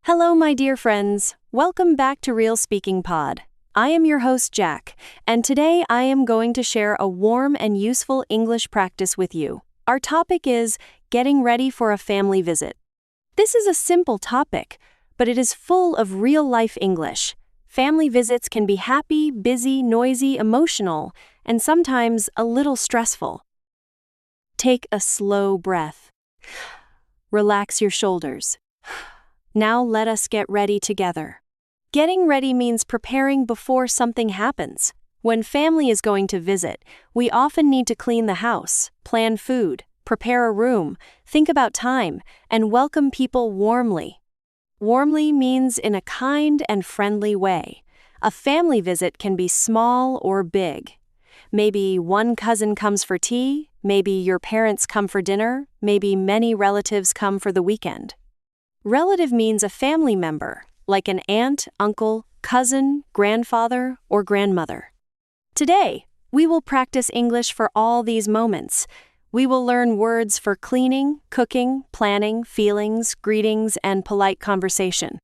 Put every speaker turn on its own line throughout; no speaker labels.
Hello, my dear friends. Welcome back to Real Speaking Pod. I am your host, Jack, and today I am going to share a warm and useful English practice with you. Our topic is getting ready for a family visit. This is a simple topic, but it is full of real-life English. Family visits can be happy, busy, noisy, emotional, and sometimes a little stressful. Take a slow breath. Relax your shoulders. Now let us get ready together. Getting ready means preparing before something happens. When family is going to visit, we often need to clean the house, plan food, prepare a room, think about time, and welcome people warmly. Warmly means in a kind and friendly way. A family visit can be small or big. Maybe one cousin comes for tea, maybe your parents come for dinner, maybe many relatives come for the weekend. Relative means a family member, like an aunt, uncle, cousin, grandfather, or grandmother. Today, we will practice English for all these moments. We will learn words for cleaning, cooking, planning, feelings, greetings, and polite conversation.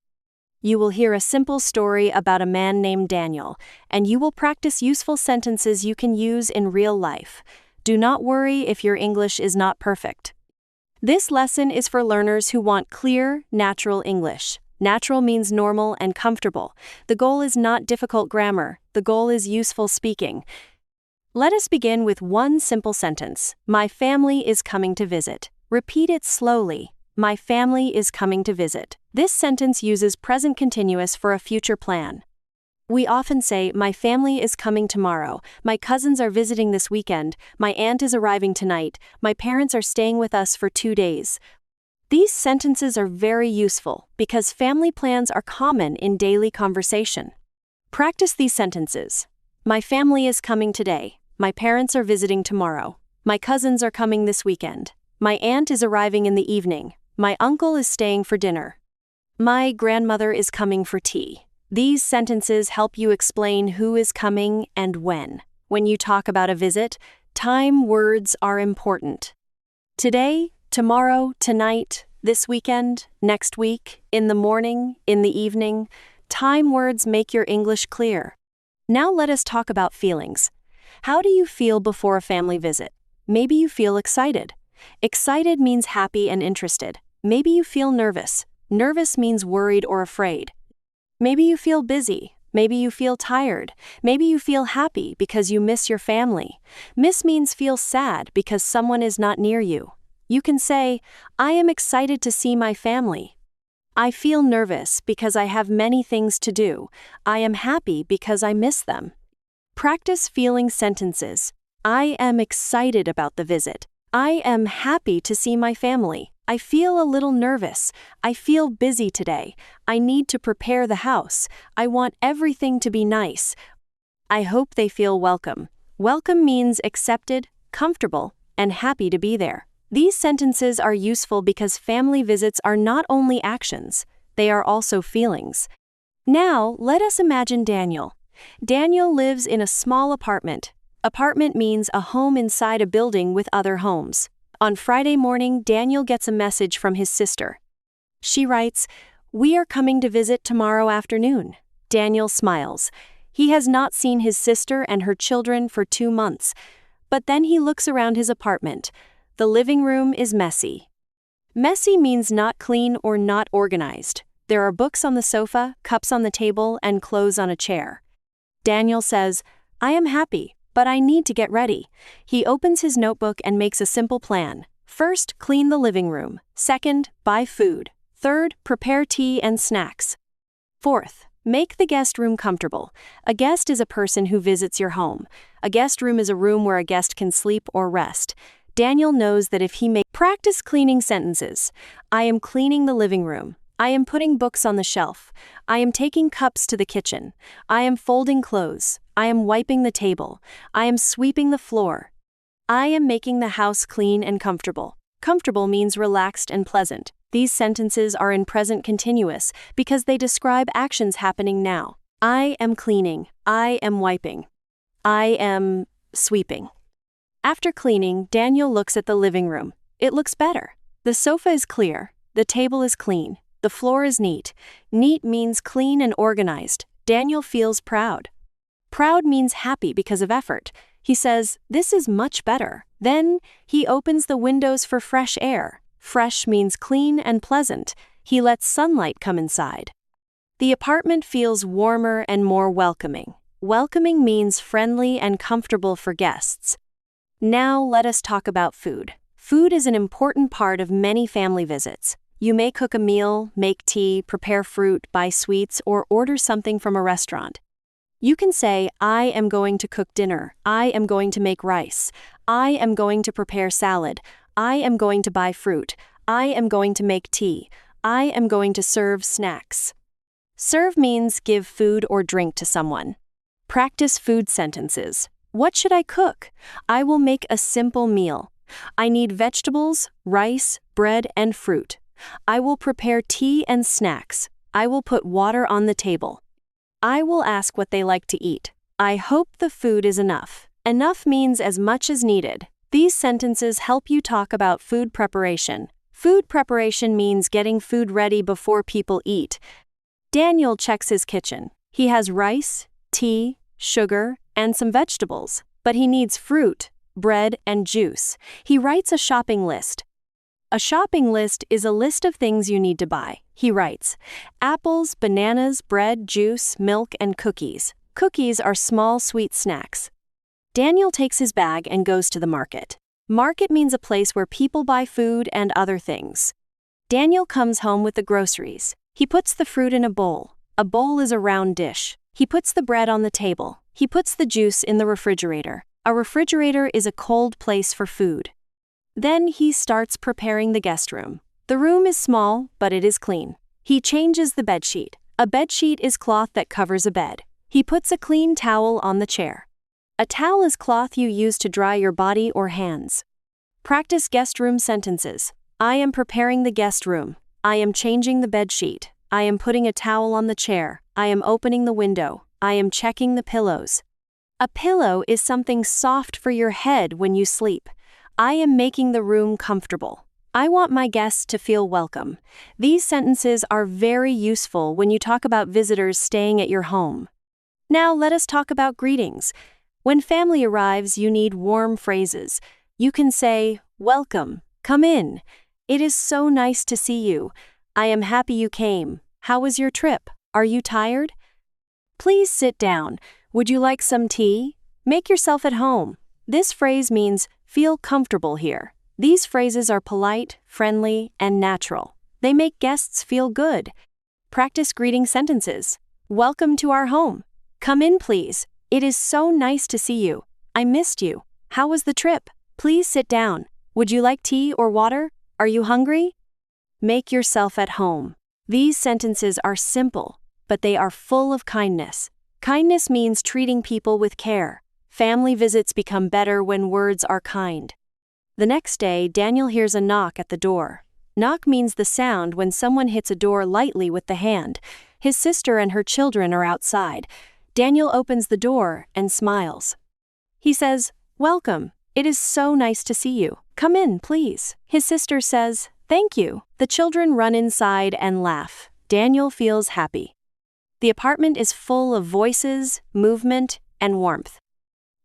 You will hear a simple story about a man named Daniel, and you will practice useful sentences you can use in real life. Do not worry if your English is not perfect. This lesson is for learners who want clear, natural English. Natural means normal and comfortable. The goal is not difficult grammar. The goal is useful speaking. Let us begin with one simple sentence. My family is coming to visit. Repeat it slowly. My family is coming to visit. This sentence uses present continuous for a future plan. We often say, my family is coming tomorrow, my cousins are visiting this weekend, my aunt is arriving tonight, my parents are staying with us for 2 days. These sentences are very useful because family plans are common in daily conversation. Practice these sentences. My family is coming today. My parents are visiting tomorrow. My cousins are coming this weekend. My aunt is arriving in the evening. My uncle is staying for dinner. My grandmother is coming for tea. These sentences help you explain who is coming and when. When you talk about a visit, time words are important. Today, tomorrow, tonight, this weekend, next week, in the morning, in the evening, time words make your English clear. Now let us talk about feelings. How do you feel before a family visit? Maybe you feel excited. Excited means happy and interested. Maybe you feel nervous. Nervous means worried or afraid. Maybe you feel busy. Maybe you feel tired. Maybe you feel happy because you miss your family. Miss means feel sad because someone is not near you. You can say, I am excited to see my family. I feel nervous because I have many things to do. I am happy because I miss them. Practice feeling sentences. I am excited about the visit. I am happy to see my family. I feel a little nervous. I feel busy today. I need to prepare the house. I want everything to be nice. I hope they feel welcome. Welcome means accepted, comfortable, and happy to be there. These sentences are useful because family visits are not only actions, they are also feelings. Now, let us imagine Daniel. Daniel lives in a small apartment. Apartment means a home inside a building with other homes. On Friday morning, Daniel gets a message from his sister. She writes, "We are coming to visit tomorrow afternoon." Daniel smiles. He has not seen his sister and her children for 2 months. But then he looks around his apartment. The living room is messy. Messy means not clean or not organized. There are books on the sofa, cups on the table, and clothes on a chair. Daniel says, I am happy, but I need to get ready. He opens his notebook and makes a simple plan. First, clean the living room. Second, buy food. Third, prepare tea and snacks. Fourth, make the guest room comfortable. A guest is a person who visits your home. A guest room is a room where a guest can sleep or rest. Daniel knows that if he practice cleaning sentences. I am cleaning the living room. I am putting books on the shelf. I am taking cups to the kitchen. I am folding clothes. I am wiping the table. I am sweeping the floor. I am making the house clean and comfortable. Comfortable means relaxed and pleasant. These sentences are in present continuous because they describe actions happening now. I am cleaning. I am wiping. I am sweeping. After cleaning, Daniel looks at the living room. It looks better. The sofa is clear. The table is clean. The floor is neat. Neat means clean and organized. Daniel feels proud. Proud means happy because of effort. He says, "This is much better." Then he opens the windows for fresh air. Fresh means clean and pleasant. He lets sunlight come inside. The apartment feels warmer and more welcoming. Welcoming means friendly and comfortable for guests. Now let us talk about food. Food is an important part of many family visits. You may cook a meal, make tea, prepare fruit, buy sweets, or order something from a restaurant. You can say, "I am going to cook dinner. I am going to make rice. I am going to prepare salad. I am going to buy fruit. I am going to make tea. I am going to serve snacks." Serve means give food or drink to someone. Practice food sentences. What should I cook? I will make a simple meal. I need vegetables, rice, bread, and fruit. I will prepare tea and snacks. I will put water on the table. I will ask what they like to eat. I hope the food is enough. Enough means as much as needed. These sentences help you talk about food preparation. Food preparation means getting food ready before people eat. Daniel checks his kitchen. He has rice, tea, sugar, and some vegetables, but he needs fruit, bread, and juice. He writes a shopping list. A shopping list is a list of things you need to buy. He writes, apples, bananas, bread, juice, milk, and cookies. Cookies are small sweet snacks. Daniel takes his bag and goes to the market. Market means a place where people buy food and other things. Daniel comes home with the groceries. He puts the fruit in a bowl. A bowl is a round dish. He puts the bread on the table. He puts the juice in the refrigerator. A refrigerator is a cold place for food. Then he starts preparing the guest room. The room is small, but it is clean. He changes the bedsheet. A bedsheet is cloth that covers a bed. He puts a clean towel on the chair. A towel is cloth you use to dry your body or hands. Practice guest room sentences. I am preparing the guest room. I am changing the bedsheet. I am putting a towel on the chair. I am opening the window. I am checking the pillows. A pillow is something soft for your head when you sleep. I am making the room comfortable. I want my guests to feel welcome. These sentences are very useful when you talk about visitors staying at your home. Now let us talk about greetings. When family arrives, you need warm phrases. You can say, "Welcome, come in. It is so nice to see you. I am happy you came. How was your trip? Are you tired? Please sit down. Would you like some tea? Make yourself at home." This phrase means, feel comfortable here. These phrases are polite, friendly, and natural. They make guests feel good. Practice greeting sentences. Welcome to our home. Come in, please. It is so nice to see you. I missed you. How was the trip? Please sit down. Would you like tea or water? Are you hungry? Make yourself at home. These sentences are simple, but they are full of kindness. Kindness means treating people with care. Family visits become better when words are kind. The next day, Daniel hears a knock at the door. Knock means the sound when someone hits a door lightly with the hand. His sister and her children are outside. Daniel opens the door and smiles. He says, "Welcome. It is so nice to see you. Come in, please." His sister says, "Thank you." The children run inside and laugh. Daniel feels happy. The apartment is full of voices, movement, and warmth.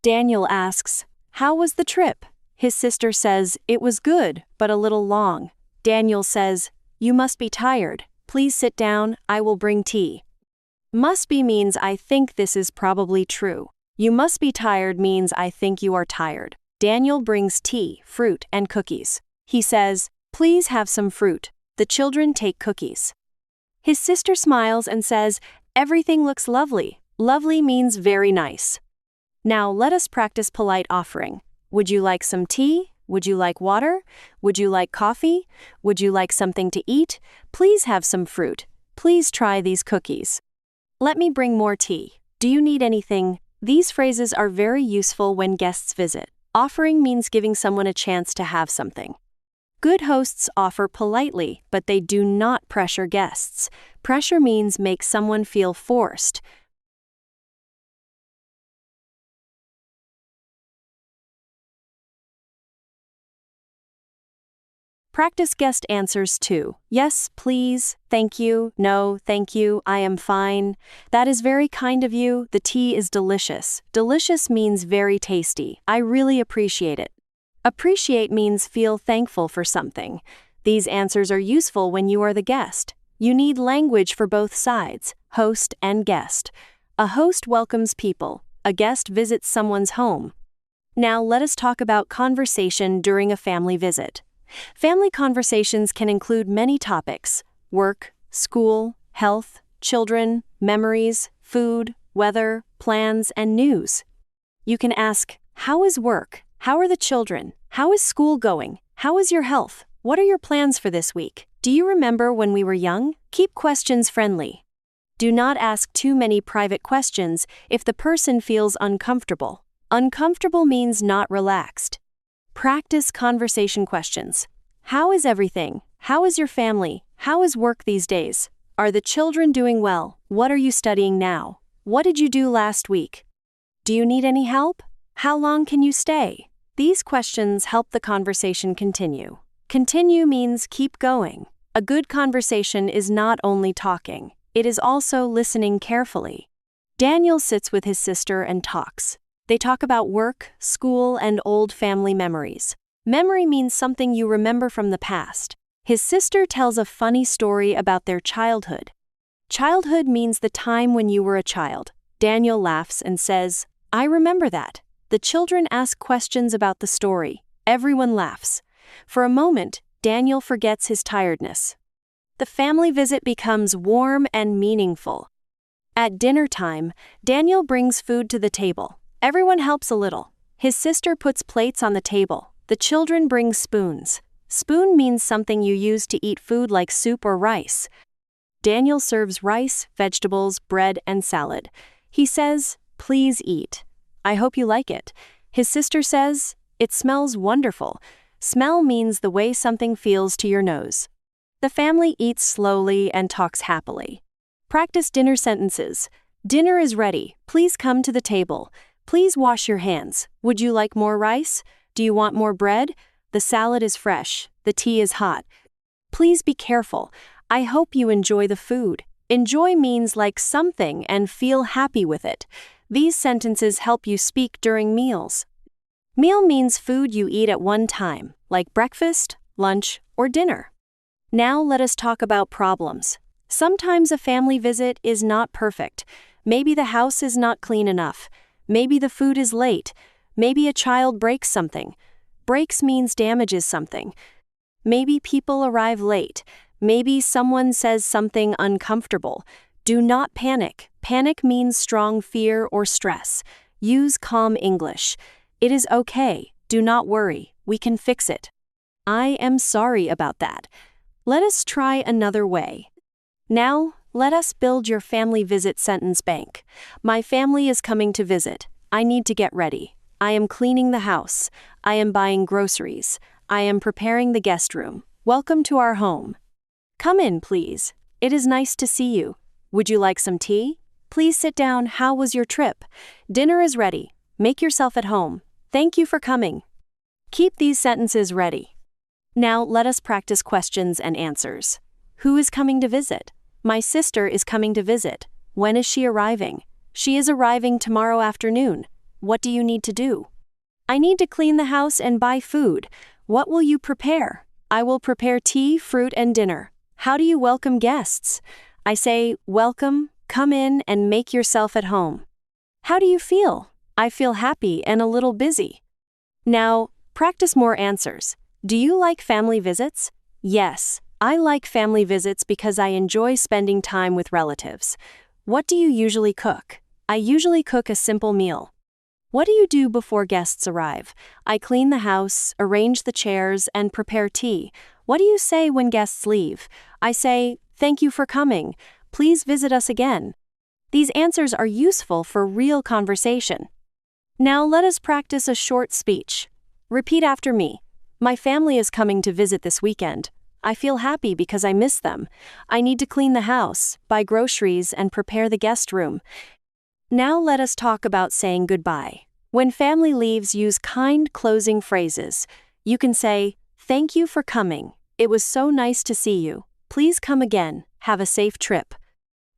Daniel asks, "How was the trip?" His sister says, "It was good, but a little long." Daniel says, "You must be tired. Please sit down, I will bring tea." Must be means I think this is probably true. You must be tired means I think you are tired. Daniel brings tea, fruit, and cookies. He says, "Please have some fruit." The children take cookies. His sister smiles and says, "Everything looks lovely." Lovely means very nice. Now let us practice polite offering. Would you like some tea? Would you like water? Would you like coffee? Would you like something to eat? Please have some fruit. Please try these cookies. Let me bring more tea. Do you need anything? These phrases are very useful when guests visit. Offering means giving someone a chance to have something. Good hosts offer politely, but they do not pressure guests. Pressure means make someone feel forced. Practice guest answers too. Yes, please. Thank you. No, thank you. I am fine. That is very kind of you. The tea is delicious. Delicious means very tasty. I really appreciate it. Appreciate means feel thankful for something. These answers are useful when you are the guest. You need language for both sides, host and guest. A host welcomes people. A guest visits someone's home. Now let us talk about conversation during a family visit. Family conversations can include many topics: work, school, health, children, memories, food, weather, plans, and news. You can ask, how is work? How are the children? How is school going? How is your health? What are your plans for this week? Do you remember when we were young? Keep questions friendly. Do not ask too many private questions if the person feels uncomfortable. Uncomfortable means not relaxed. Practice conversation questions. How is everything? How is your family? How is work these days? Are the children doing well? What are you studying now? What did you do last week? Do you need any help? How long can you stay? These questions help the conversation continue. Continue means keep going. A good conversation is not only talking, it is also listening carefully. Daniel sits with his sister and talks. They talk about work, school, and old family memories. Memory means something you remember from the past. His sister tells a funny story about their childhood. Childhood means the time when you were a child. Daniel laughs and says, I remember that. The children ask questions about the story. Everyone laughs. For a moment, Daniel forgets his tiredness. The family visit becomes warm and meaningful. At dinner time, Daniel brings food to the table. Everyone helps a little. His sister puts plates on the table. The children bring spoons. Spoon means something you use to eat food like soup or rice. Daniel serves rice, vegetables, bread, and salad. He says, please eat. I hope you like it. His sister says, it smells wonderful. Smell means the way something feels to your nose. The family eats slowly and talks happily. Practice dinner sentences. Dinner is ready. Please come to the table. Please wash your hands. Would you like more rice? Do you want more bread? The salad is fresh. The tea is hot. Please be careful. I hope you enjoy the food. Enjoy means like something and feel happy with it. These sentences help you speak during meals. Meal means food you eat at one time, like breakfast, lunch, or dinner. Now let us talk about problems. Sometimes a family visit is not perfect. Maybe the house is not clean enough. Maybe the food is late. Maybe a child breaks something. Breaks means damages something. Maybe people arrive late. Maybe someone says something uncomfortable. Do not panic. Panic means strong fear or stress. Use calm English. It is okay. Do not worry. We can fix it. I am sorry about that. Let us try another way. Now, let us build your family visit sentence bank. My family is coming to visit. I need to get ready. I am cleaning the house. I am buying groceries. I am preparing the guest room. Welcome to our home. Come in, please. It is nice to see you. Would you like some tea? Please sit down. How was your trip? Dinner is ready. Make yourself at home. Thank you for coming. Keep these sentences ready. Now let us practice questions and answers. Who is coming to visit? My sister is coming to visit. When is she arriving? She is arriving tomorrow afternoon. What do you need to do? I need to clean the house and buy food. What will you prepare? I will prepare tea, fruit, and dinner. How do you welcome guests? I say, welcome, come in, and make yourself at home. How do you feel? I feel happy and a little busy. Now, practice more answers. Do you like family visits? Yes, I like family visits because I enjoy spending time with relatives. What do you usually cook? I usually cook a simple meal. What do you do before guests arrive? I clean the house, arrange the chairs, and prepare tea. What do you say when guests leave? I say, thank you for coming. Please visit us again. These answers are useful for real conversation. Now let us practice a short speech. Repeat after me. My family is coming to visit this weekend. I feel happy because I miss them. I need to clean the house, buy groceries, and prepare the guest room. Now let us talk about saying goodbye. When family leaves, use kind closing phrases. You can say, thank you for coming. It was so nice to see you. Please come again. Have a safe trip.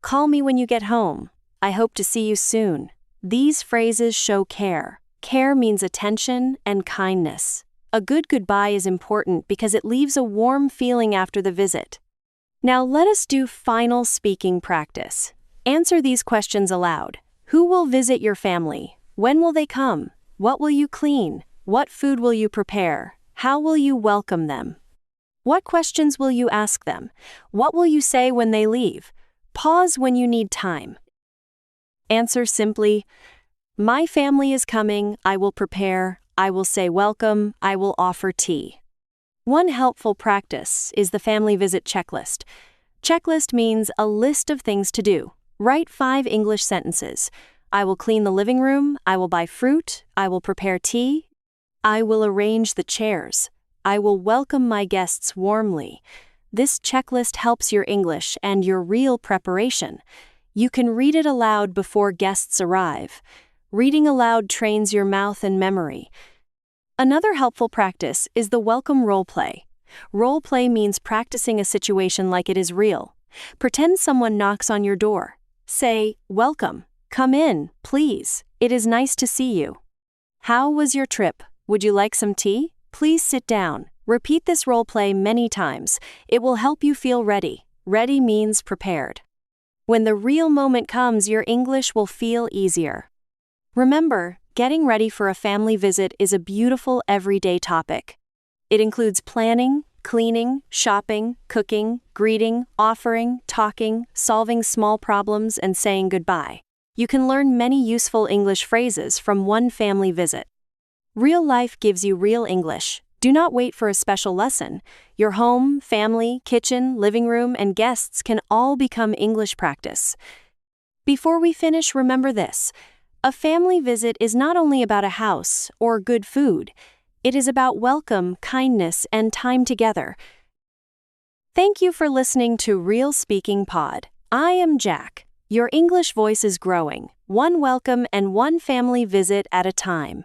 Call me when you get home. I hope to see you soon. These phrases show care. Care means attention and kindness. A good goodbye is important because it leaves a warm feeling after the visit. Now let us do final speaking practice. Answer these questions aloud. Who will visit your family? When will they come? What will you clean? What food will you prepare? How will you welcome them? What questions will you ask them? What will you say when they leave? Pause when you need time. Answer simply, my family is coming, I will prepare, I will say welcome, I will offer tea. One helpful practice is the family visit checklist. Checklist means a list of things to do. Write 5 English sentences. I will clean the living room, I will buy fruit, I will prepare tea, I will arrange the chairs, I will welcome my guests warmly. This checklist helps your English and your real preparation. You can read it aloud before guests arrive. Reading aloud trains your mouth and memory. Another helpful practice is the welcome role play. Role play means practicing a situation like it is real. Pretend someone knocks on your door. Say, welcome, come in, please, it is nice to see you. How was your trip? Would you like some tea? Please sit down. Repeat this role play many times. It will help you feel ready. Ready means prepared. When the real moment comes, your English will feel easier. Remember, getting ready for a family visit is a beautiful everyday topic. It includes planning, cleaning, shopping, cooking, greeting, offering, talking, solving small problems, and saying goodbye. You can learn many useful English phrases from one family visit. Real life gives you real English. Do not wait for a special lesson. Your home, family, kitchen, living room, and guests can all become English practice. Before we finish, remember this. A family visit is not only about a house or good food. It is about welcome, kindness, and time together. Thank you for listening to Real Speaking Pod. I am Jack. Your English voice is growing, one welcome and one family visit at a time.